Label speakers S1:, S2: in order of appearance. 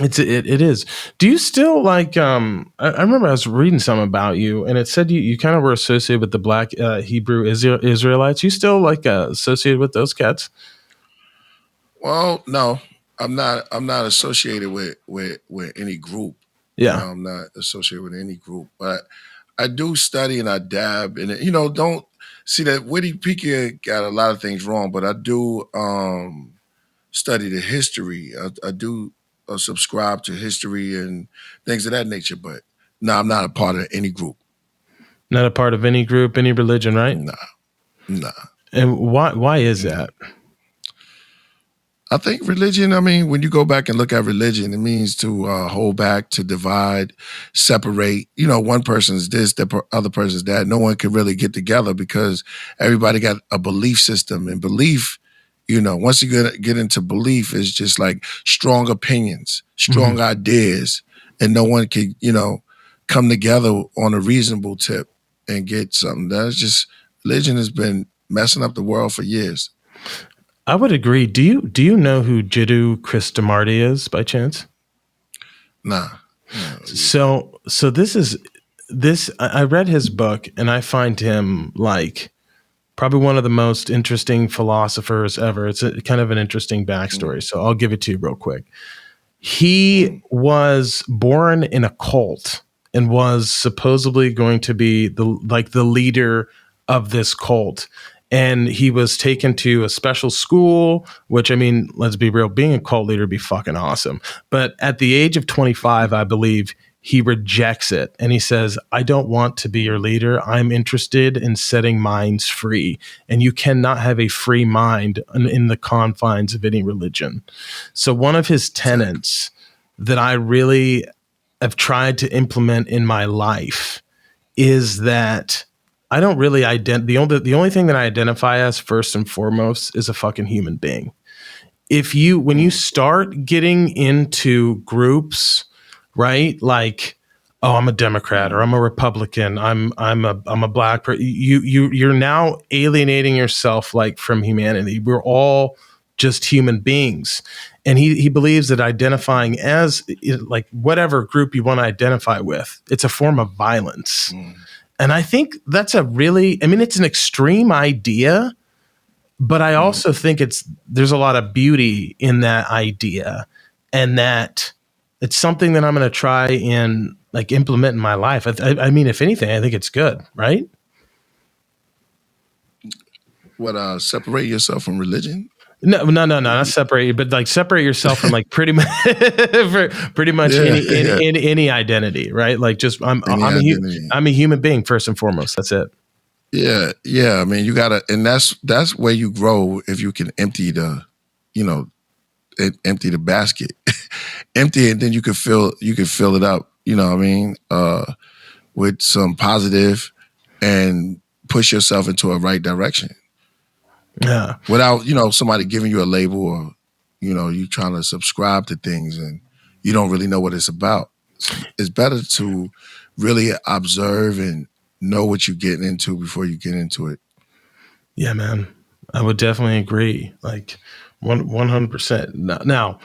S1: It is. Do you still like? I remember I was reading something about you, and it said you kind of were associated with the Black Hebrew Israelites. You still like associated with those cats?
S2: Well, no, I'm not. I'm not associated with any group.
S1: Yeah.
S2: I'm not associated with any group, but I do study and I dab in it. Don't see that Witty Pika got a lot of things wrong, but I do study the history. I do subscribe to history and things of that nature, but no, I'm not a part of any group.
S1: Not a part of any group, any religion, right?
S2: Nah.
S1: And why is that?
S2: I think religion, when you go back and look at religion, it means to hold back, to divide, separate. One person's this, the other person's that. No one can really get together because everybody got a belief system. And belief, once you get into belief, it's just like strong opinions, strong ideas, and no one can, come together on a reasonable tip and get something. That's just, religion has been messing up the world for years.
S1: I would agree. Do you know who Jiddu Krishnamurti is by chance?
S2: Nah.
S1: So this I read his book and I find him like probably one of the most interesting philosophers ever. It's kind of an interesting backstory. So I'll give it to you real quick. He was born in a cult and was supposedly going to be the leader of this cult. And he was taken to a special school, which, let's be real, being a cult leader would be fucking awesome. But at the age of 25, I believe, he rejects it. And he says, I don't want to be your leader. I'm interested in setting minds free. And you cannot have a free mind in the confines of any religion. So one of his tenets that I really have tried to implement in my life is that I don't really the only thing that I identify as first and foremost is a fucking human being. When you start getting into groups, right? Like, oh, I'm a Democrat or I'm a Republican. I'm a black person. You're now alienating yourself like from humanity. We're all just human beings. And he believes that identifying as like whatever group you want to identify with, it's a form of violence. And I think that's it's an extreme idea, but I also think there's a lot of beauty in that idea, and that it's something that I'm going to try and like implement in my life. If anything, I think it's good, right?
S2: What, separate yourself from religion?
S1: No, not separate, but like separate yourself from like pretty much any identity, right? Like just I'm a human being first and foremost. That's it.
S2: Yeah. You gotta, and that's where you grow if you can empty the basket, empty it, and then you can fill it up. With some positive, and push yourself into a right direction.
S1: Yeah.
S2: Without, somebody giving you a label or, you trying to subscribe to things and you don't really know what it's about. It's better to really observe and know what you're getting into before you get into it.
S1: Yeah, man. I would definitely agree. Like 100%. Now,